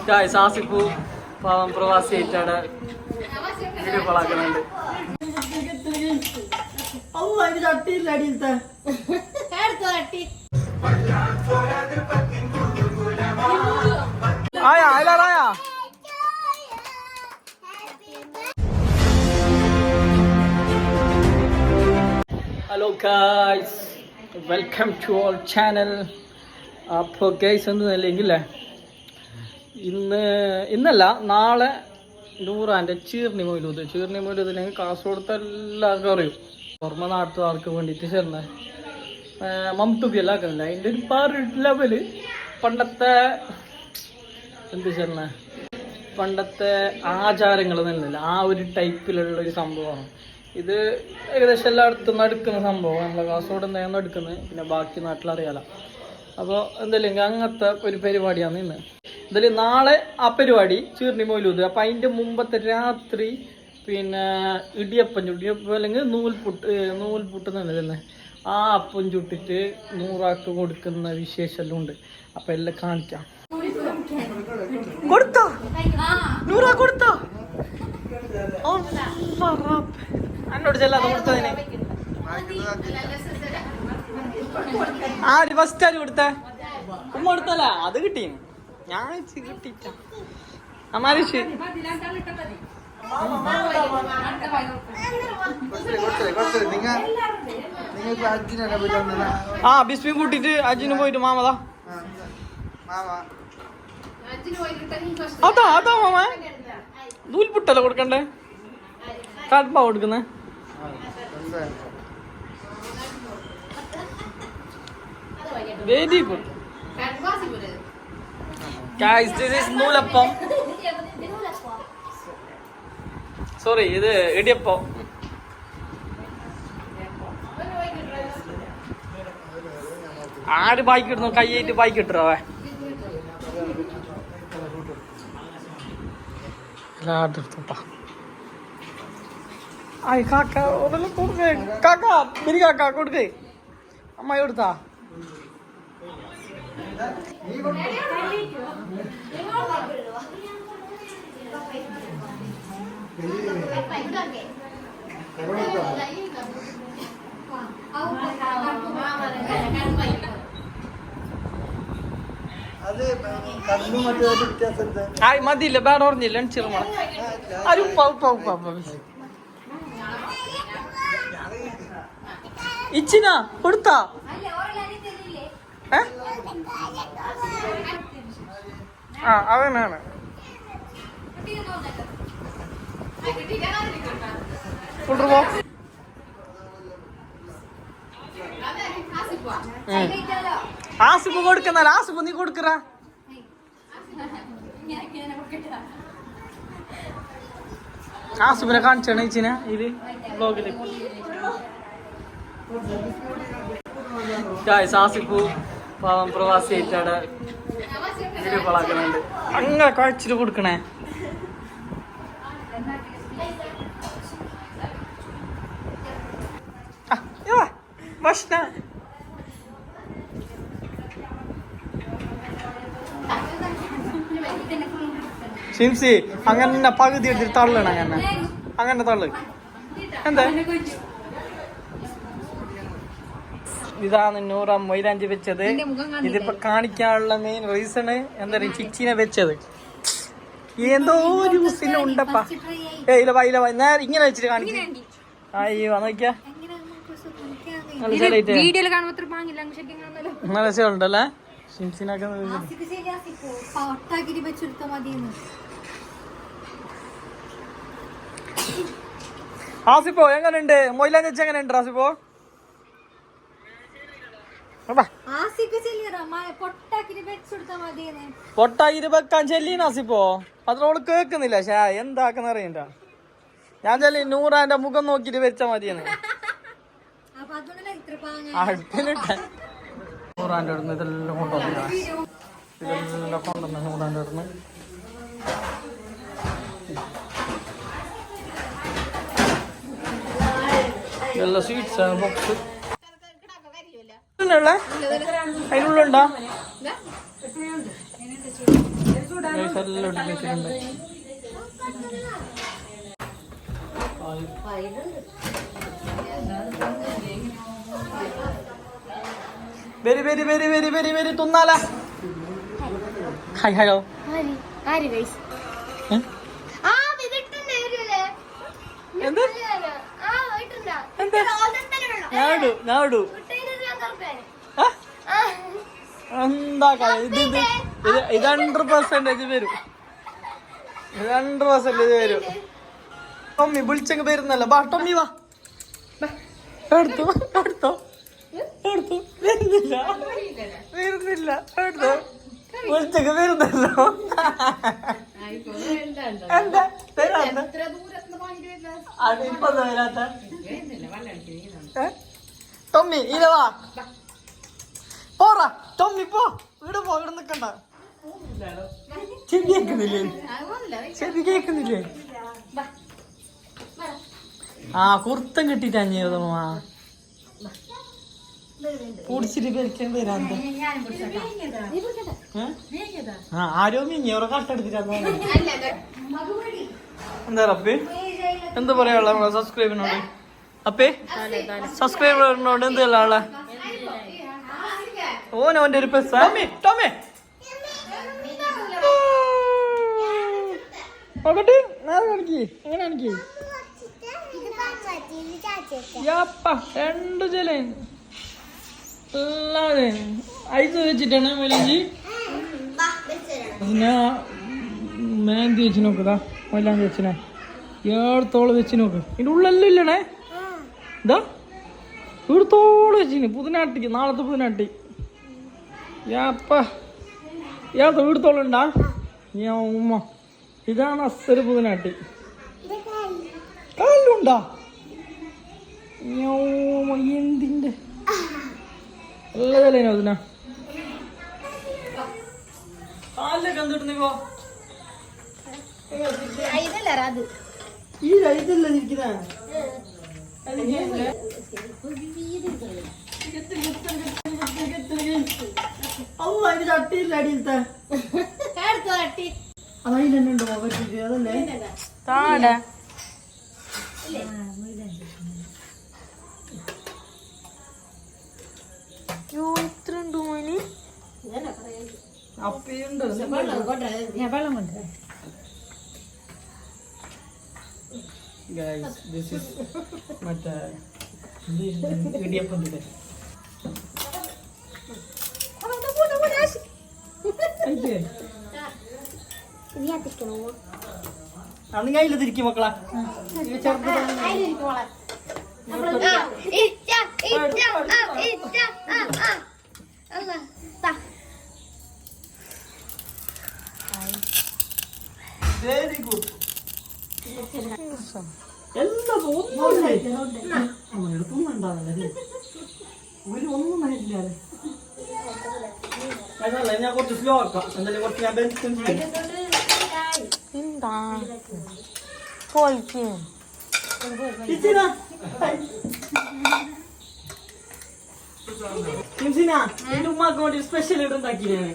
Guys ആസിഫു പാവം പ്രവാസിയായിട്ടാണ് video കോളാക്കുന്നുണ്ട്. ആയാ ആയാ hello guys, welcome to our channel. അപ്പോൾ ഗൈസ് ഒന്നുമില്ലെങ്കിലേ ഇന്നല്ല നാളെ നൂറാൻ്റെ ചീർണി മൊയിലൂതില്ലെങ്കിൽ കാസർഗോഡത്തെ എല്ലാവർക്കും അറിയും. ഓർമ്മ നാട്ടുകാർക്ക് വേണ്ടിയിട്ട് ചേർന്ന മംതുബി എല്ലാം ആക്കുന്നില്ല. അതിൻ്റെ ഒരു പാറ് ലെവല് പണ്ടത്തെ എന്ത് ചേർന്ന പണ്ടത്തെ ആചാരങ്ങൾ തന്നെയല്ല, ആ ഒരു ടൈപ്പിലുള്ള ഒരു സംഭവമാണ് ഇത്. ഏകദേശം എല്ലായിടത്തും എടുക്കുന്ന സംഭവം നമ്മളെ കാസർഗോഡ് എന്തായാലും എടുക്കുന്നത്, പിന്നെ ബാക്കി നാട്ടിലറിയാലോ. അപ്പോൾ എന്തായാലും അങ്ങനത്തെ ഒരു പരിപാടിയാണ് ഇന്ന്. എന്തായാലും നാളെ ആ പരിപാടി ചീർണി മൊയിലൂത്. അപ്പം അതിൻ്റെ മുമ്പത്തെ രാത്രി പിന്നെ ഇടിയപ്പം അല്ലെങ്കിൽ നൂൽപുട്ട് തന്നെ ആ അപ്പം ചുട്ടിട്ട് 100 കൊടുക്കുന്ന വിശേഷമെല്ലാം ഉണ്ട്. അപ്പം എല്ലാം കാണിക്കാം. കൊടുത്തോ 100 കൊടുത്തോ? എന്നോട് ചെല്ലാതെ കൊടുത്തതിന് ആര് ഫസ്റ്റ് ആര് കൊടുത്ത? ഉമ്മ കൊടുത്തല്ല, അത് കിട്ടി. ഞാൻ കിട്ടിച്ച അമാരിച്ച് ആ ബിസ്മി കൂട്ടിട്ട് അജിന് പോയിട്ട് മാമതാ അതാ മാമ നൂൽപുട്ടല്ല കൊടുക്കണ്ടേ? കടുപ്പാ കൊടുക്കുന്നേ. Very good guys, this is നൂലപ്പം. സോറി, ഇത് ഇടിയപ്പം. ആര് ബൈക്ക് ഇടുന്നു? കൈയായിട്ട് ബൈക്ക് ഇട്ടേ കാക്ക കൊടുക്കേ. കാക്ക ബിരി കാക്ക കൊടുക്കേ. അമ്മായി കൊടുത്താ മതിയില്ല, വേറെ ഓർഞ്ഞില്ല. ചെറുമ അത് ഉപ്പ ഉപ്പ ഉപ്പ ഇച്ചിനാ കൊടുത്താ? ആ അവനാണ്. കൊണ്ടുപോ. ആസിഫ് കൊടുക്കുന്ന ആസിഫ് നീ കൊടുക്കറ. ആസിഫിനെ കാണിച്ചാണ് ഇച്ചിനെ ഇത് ബ്ലോഗില്. ആസിഫു പാവം പ്രവാസിയായിട്ടാണ് വീഡിയോ കോളാക്കുന്നുണ്ട്. അങ്ങനെ കഴിച്ചിട്ട് കൊടുക്കണേ. ഭക്ഷണ ഷിംസി അങ്ങനെ പകുതി എടുത്തിട്ട് തള്ളണം. അങ്ങനെ തള്ളു. എന്താ ഇതാണ് 100 മൈലാഞ്ചി വെച്ചത്. ഇതിപ്പോ കാണിക്കാനുള്ള മെയിൻ റീസണ് എന്താ പറയുക, ചിച്ചിനെ വെച്ചത് എന്തോ ഒരു മുസ്ലിം ഉണ്ടപ്പാ. ഇല്ല നേരെ ഇങ്ങനെ വെച്ചിട്ട് കാണിക്കും. അയ്യോ നോക്കിയാ നല്ല രസമുണ്ടല്ലേ ഷിംസിനൊക്കെ. ആസിപ്പോ എങ്ങനെയുണ്ട്? മൊയിലാഞ്ചി വെച്ച് എങ്ങനെയുണ്ട് ആസിപ്പോ? പൊട്ടാക്കിട്ട് വെക്കാൻ ചെല്ലീനാസിപ്പോ അതിനോട് കേക്കുന്നില്ല. ഷാ എന്താക്കുന്ന അറിയണ്ട. ഞാൻ ചെല്ലി 100 മുഖം നോക്കിട്ട് വെച്ചാ മതിയെന്ന്. അടുപ്പിലിട്ട 100 അടുന്ന് ഇതെല്ലാം കൊണ്ടുവന്നില്ല. ഇതെല്ലാം കൊണ്ടുവന്ന 100 അടുന്ന് എല്ലാ സ്വീറ്റ്സ് ബോക്സ് അതിനുള്ളുണ്ടോ? എല്ലാം എടുത്ത് വെച്ചിട്ടുണ്ട്. Very very very very very very തിന്നാല. Hi hello. എന്താ ഇത് 100% വരും. 100% വരും. ടൊമ്മി വിളിച്ചങ്ങ് വരുന്നല്ല. ബാ ടൊമ്മി വാ. എടുത്തോ എടുത്തോ എടുത്തു. വരുന്നില്ല വരുന്നില്ല. എടുത്തോ വിളിച്ചങ്ങ് വരുന്നല്ലോ. എന്താ തരാത്ത അതിപ്പോ വരാത്ത ടൊമ്മി ഇല വാ. പോറാ ടൊമ്മി പോ. ഇവിടെ പോ. ഇവിടെ നിക്കണ്ട. ചെവി കേക്കുന്നില്ലേ? ചെവി കേക്കുന്നില്ലേ? ആ കുർത്തം കിട്ടിട്ട് അഞ്ഞേതമ്മാ പൊടിച്ചിട്ട് കഴിക്കാൻ വരാന്ത. ആ ആരോ മീങ്ങി അവരെ കട്ടെടുത്തിട്ടാ. എന്താ അപ്പേ എന്താ പറയാനുള്ള നമ്മളെ സബ്സ്ക്രൈബറിനോട്? അപ്പേ സബ്സ്ക്രൈബറിനോട് എന്തല്ല ആളെ? ഓനോന്റെ ഒരു പെസ്. ടോമി ടോമി നോക്കട്ടെ. നേരെ കാണിക്ക്. അങ്ങനെ കാണിക്ക്. രണ്ട് ചെലൻ ഐസ് വെച്ചിട്ടാണ് മൈലാഞ്ചി. പിന്നെ മേന്തി വെച്ച് നോക്കതാ. മൈലാഞ്ചി വെച്ചിനെ ഏടത്തോളം വെച്ച് നോക്ക്. ഇതിൻ്റെ ഉള്ളെല്ലാം ഇല്ലണേ. ഇതാ വീടത്തോളം വെച്ചിന്. പുതിനാട്ടിക്ക് നാളത്തെ പുതിനാട്ടി. യാപ്പ ഇയാളത്തെ വീടത്തോളം ഉണ്ടാ. ഞാൻ ഉമ്മ ഇതാണ് അസര് പുതിനാട്ടി. കാലുണ്ടാ എന്തിന്റെ നല്ല തലേനോ അതിനാ കാലിലൊക്കെ എന്തിട്ടുന്നോ? ഈ ഇതല്ല ഇരിക്കുന്ന അതിന്റെ ചട്ടിയില്ല അടിയിലത്തെ. അതതിലെന്നെ ഉണ്ടോ പറ്റിട്ട്? അതല്ലേ താടാ ഇത്രണ്ടോ മോനി? അപ്പയുണ്ട്. മറ്റേ ഇടിയപ്പം അന്ന് കയ്യില് തിരിക്കും മക്കളാ. Very good. എല്ലാം ഒന്നുണ്ടാവില്ല. ഒന്നും മനസ്സിലാതെ ഞാൻ കുറച്ച് സ്ലോ ആക്കാം. എന്തായാലും കുറച്ച് ഞാൻ എന്താ എന്റെ ഉമ്മാക്ക് വേണ്ടി സ്പെഷ്യൽ ഇടുണ്ടാക്കി ഞാൻ.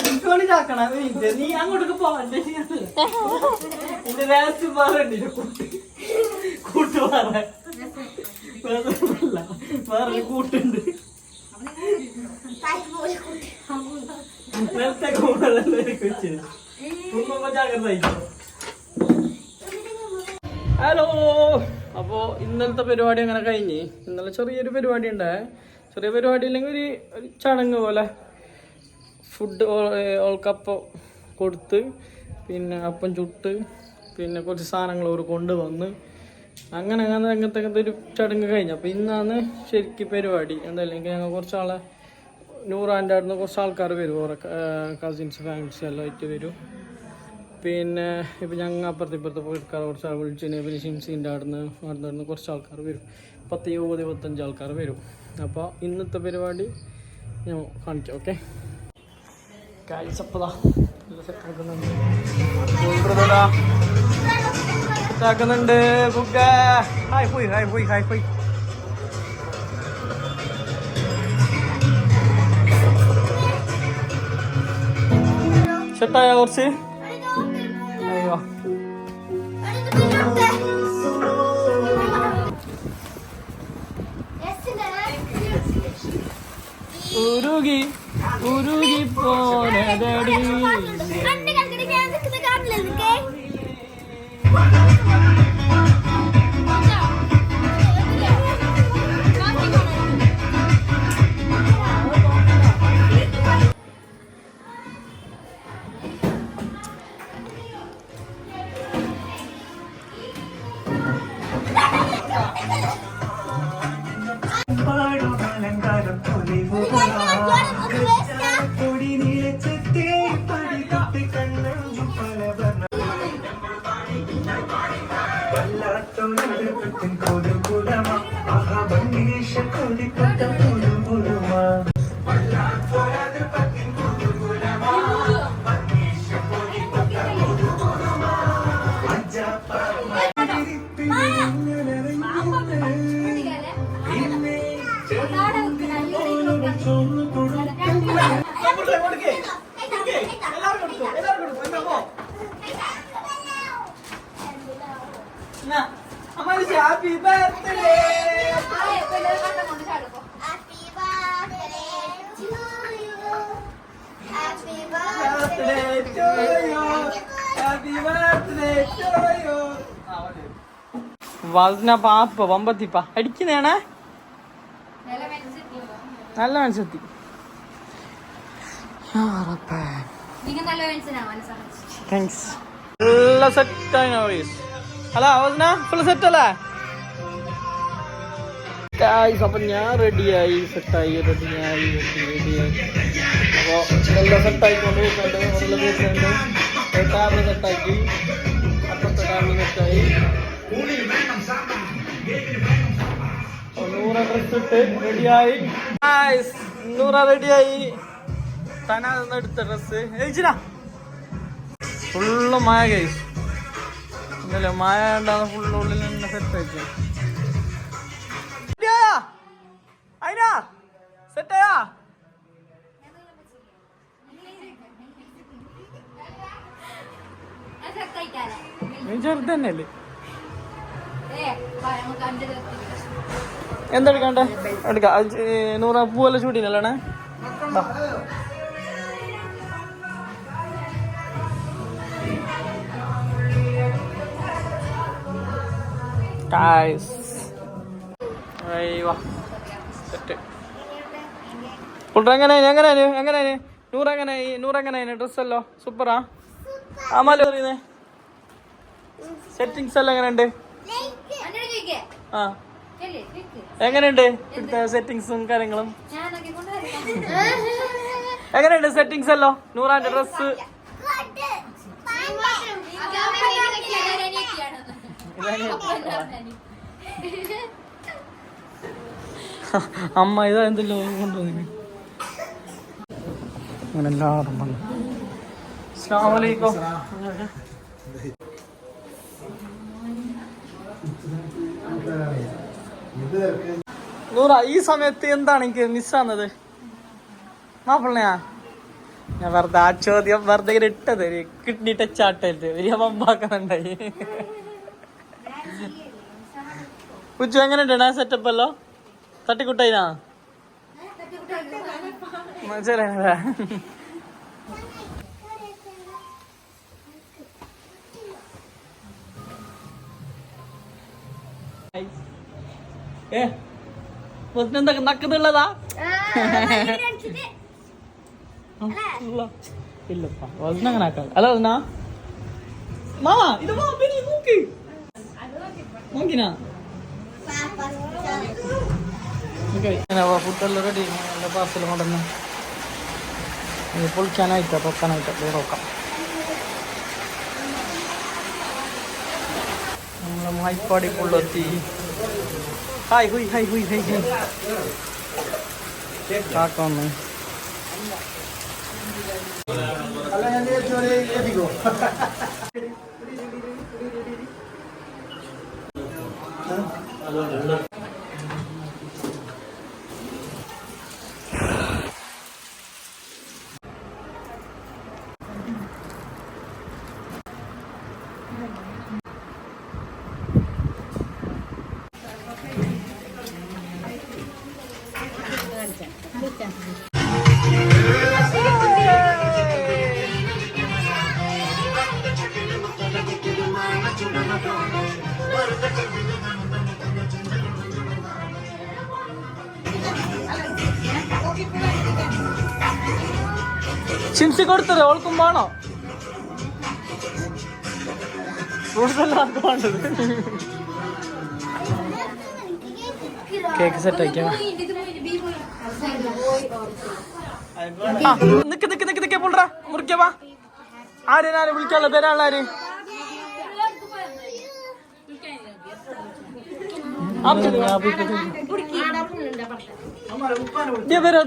എനിക്ക് വേണ്ടിട്ടാക്കണം. നീ അങ്ങോട്ടൊക്കെ പോവണ്ടേ? എന്റെ രഹസ്യം മാറണ്ടില്ല. കൂട്ടുമാറ വേറെ കൂട്ടുണ്ട്. നേരത്തെ ഹലോ. അപ്പോ ഇന്നലത്തെ പരിപാടി അങ്ങനെ കഴിഞ്ഞ്. ഇന്നലെ ചെറിയൊരു പരിപാടി ഉണ്ടായേ. ചെറിയ പരിപാടി ഇല്ലെങ്കിൽ ഒരു ചടങ്ങ് പോലെ ഫുഡ് ഓൾക്കപ്പം കൊടുത്ത് പിന്നെ അപ്പം ചുട്ട് പിന്നെ കുറച്ച് സാധനങ്ങൾ അവർ കൊണ്ടുവന്ന് അങ്ങനെ അങ്ങനത്തെ ഒരു ചടങ്ങ് കഴിഞ്ഞു. അപ്പോൾ ഇന്നാണ് ശരിക്കും പരിപാടി. എന്തായാലും ഞങ്ങൾ കുറച്ചാളെ നൂറാൻ്റെ അടുത്ത് കുറച്ച് ആൾക്കാർ വരും. ഓരോ കസിൻസ് ഫാമിലീസ് എല്ലാം ആയിട്ട് വരും. പിന്നെ ഇപ്പം ഞങ്ങൾ അപ്പുറത്തെ പോയിക്കാർ കുറച്ച് ആൾ വിളിച്ചിന്. പിന്നെ ഷിംസിൻ്റെ അവിടുന്ന് കുറച്ച് ആൾക്കാർ വരും. 10-20-25 ആൾക്കാർ വരും. അപ്പോൾ ഇന്നത്തെ പരിപാടി ഞാൻ കാണിക്കാം. ഓക്കെ കാഴ്ചപ്പതാ സെറ്റാക്കുന്നുണ്ട്. സെറ്റാക്കുന്നുണ്ട്. ഹായ് പോയി ഹായ് പോയി ഹായ് പോയി. സെറ്റായ കുറച്ച് അയ്യോ ഉരുകി ഉരുകി പോനതടി ഹാപ്പി ബർത്ത്ഡേ വസ്ന പാപ്പ വമ്പത്തിപ്പ അടിക്കുന്നേണേ നല്ല മനസ്സെത്തി താങ്ക്സ് ഫുള്ള് സെറ്റായി അല്ല വസ്ന ഫുള്ള് സെറ്റ് അല്ലേ അപ്പൊ ഞാൻ റെഡിയായി സെറ്റായി റെഡിയായി അപ്പൊ നല്ല സെറ്റായി കൊണ്ടുപോകുന്നുണ്ട് ടാബ് സെറ്റാക്കി അപ്പുറത്തെ ടാബ് സെറ്റായി നൂറ ഡ്രസ് ഇട്ട് റെഡിയായി നൂറ റെഡിയായി തന എടുത്ത ഡ്രസ് ഏച്ചിനാ ഫുള്ള് മായ കേസ് ഇന്നലെ മായ ഉണ്ടാകുന്ന ഫുള്ള് ഉള്ളിൽ തന്നെ സെറ്റ് ആക്കി അയിനാ സെറ്റായാ ചെറുത് തന്നെയല്ലേ എന്തെടുക്കണ്ടേ എടുക്കാം നൂറ പൂവെല്ലാം ചൂടിനല്ലേ എങ്ങനെയാണ് നൂറെങ്ങനെയാണ് ഡ്രസ്സല്ലോ സൂപ്പറാ ആമാലോ പറയുന്നേ സെറ്റിങ്സ് എല്ലാം എങ്ങനെയുണ്ട് ആ എങ്ങനെയുണ്ട് ഇവിടുത്തെ സെറ്റിങ്സും കാര്യങ്ങളും എങ്ങനെയുണ്ട് സെറ്റിങ്സ് അല്ലോ നൂറാന്റെ ഡ്രസ് അമ്മ ഇതാ എന്തെല്ലോ കൊണ്ടുവന്നു അങ്ങനെ എല്ലാവരും വന്നു അസ്സലാമു അലൈക്കും നൂറ ഈ സമയത്ത് എന്താണ് എനിക്ക് മിസ്സാകുന്നത് മാപ്പിള്ളയാ ഞാൻ വെറുതെ ആ ചോദ്യം വെറുതെ ഇട്ടത് കിഡ്നി ടച്ച് ആട്ടല്ലേ വലിയ പമ്പാക്കുന്നുണ്ടായി ഉച്ച എങ്ങനെയുണ്ട് സെറ്റപ്പ് അല്ലോ തട്ടിക്കുട്ടായിനാ മനസ്സിലായ എന്തൊക്കെ നക്കുന്നുള്ളതാ ഇല്ലപ്പാ വസ്ന അങ്ങനെ ആക്കാം അല്ല വസ്ന മാമാ ഇത് നോക്കി നോക്കിനാ ഫുഡെല്ലാം റെഡി നല്ല പാർസൽ കൊണ്ടുവന്ന് പൊളിക്കാനായിട്ടാ പൊക്കാനായിട്ടാ നോക്കാം നമ്മളെ മായിപ്പാടി പുള്ളെത്തി ഹായ് ഹുയ് ഹായ് ഹുയ് ഹൈ ഹൈ കാക്കൊന്ന് ചിംസി കൊടുത്തത് ഓൾക്കും വേണോ? ഫ്രൂട്ട്സ് എല്ലാം വേണ്ടത്. കേക്ക് സെറ്റ് ആക്കിയാ നിക്ക് നിക്ക് നിക്ക് നിക്ക് പുള്ളറ മുറിക്കവാ. ആരെ വിളിക്കാനുള്ള പേരാളാര്?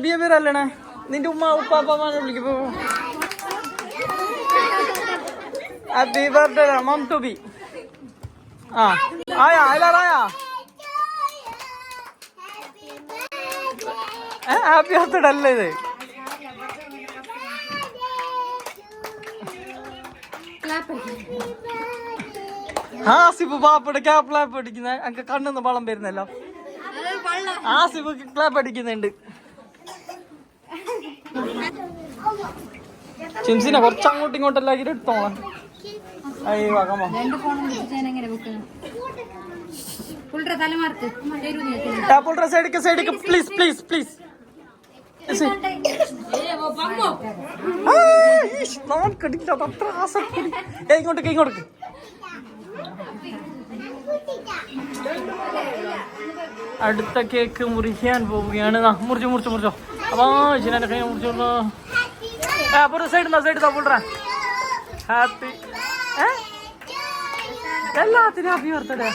ബിയബേരല്ലേ നിന്റെ ഉമ്മ ഉപ്പാപ്പാനെ വിളിക്കപ്പോ. Happy birthday mum to be. ആയാ എല്ലാരായാ? ഹാപ്പി ബർത്ത്ഡേ അല്ലേ ഇത്? ആസിഫ് ബാപ്പയുടെ ക്ലാപ്പ് അടിക്കുന്ന എനിക്ക് കണ്ണിന്ന് വളം വരുന്നല്ലോ. ആസിഫ് ക്ലാപ്പ് അടിക്കുന്നുണ്ട്. ചിംസിനെ കുറച്ച് അങ്ങോട്ടും ഇങ്ങോട്ടെല്ലാം ആക്കി എടുത്തോളാം. സൈഡിക്ക് പ്ലീസ് പ്ലീസ് പ്ലീസ്. ഇങ്ങോട്ടേക്ക് ഇങ്ങോട്ടേക്ക്. അടുത്ത കേക്ക് മുറിക്കാൻ പോവുകയാണ്. മുറിച്ചോ മുറിച്ചോ മുറിച്ചോ. അപ്പൊ ഇതിനെ കൈ മുറിച്ചോളൂ. സൈഡ് പുള്ളറ ഹാപ്പി. എല്ലാത്തിനും ഹാപ്പി ബർത്ത്ഡേ.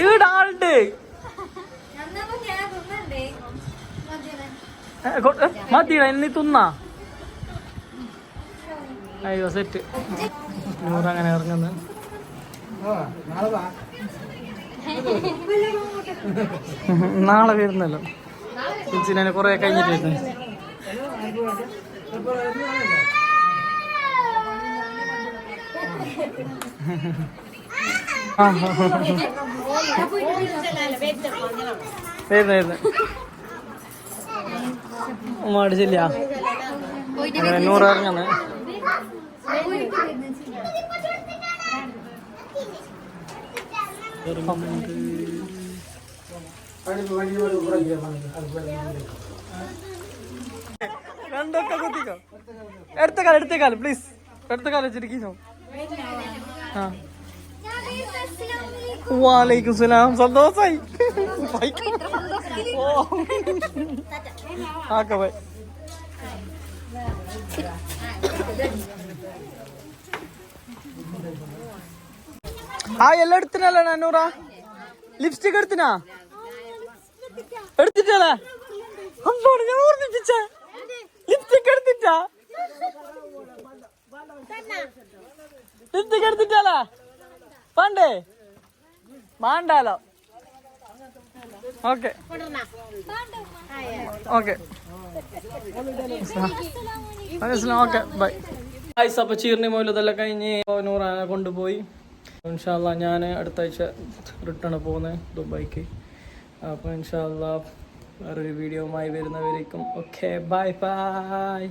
ഈടാളുണ്ട്. മതിയ നീ തിന്നാ. അയ്യോ സെറ്റ്. നൂറങ്ങനെ ഇറങ്ങുന്നു. നാളെ വരുന്നല്ലോ. ചിച്ചിനെ കൊറേ കഴിഞ്ഞിട്ട് വരുന്നു. വരുന്നു ഉമ്മാട് ചെല്ലിയാ അങ്ങനെ 100 ഇറങ്ങുന്നു. രണ്ടൊക്കെ കുത്തിക്കോ. എടുത്ത കാലം പ്ലീസ്. എടുത്ത കാലം വെച്ചിരിക്കോ. വാലൈക്കും സലാം. സന്തോഷായി. ആക്കേ എല്ലാം എടുത്തിനല്ലേ നൂറ? ലിപ്സ്റ്റിക് എടുത്തിനാ? എടുത്തിട്ടല്ലേ? അമ്പാണ് ഞാൻ ഓർമ്മിപ്പിച്ച. ലിപ്സ്റ്റിക് എടുത്തിട്ടാ? ലിപ്സ്റ്റിക് എടുത്തിട്ടല്ലേ? പണ്ടേ മാണ്ടാലോ. Okay okay okay bye. അപ്പൊ ചീർണി മോയിലതെല്ലാം കഴിഞ്ഞ് നൂറാനെ കൊണ്ടുപോയി. ഇൻഷാ അല്ലാ ഞാൻ അടുത്ത ആഴ്ച റിട്ടേൺ പോകുന്നത് ദുബായിക്ക്. അപ്പോൾ ഇൻഷാ അല്ലാ വേറൊരു വീഡിയോയുമായി വരുന്നവരേക്കും ഓക്കെ ബൈ ബൈ.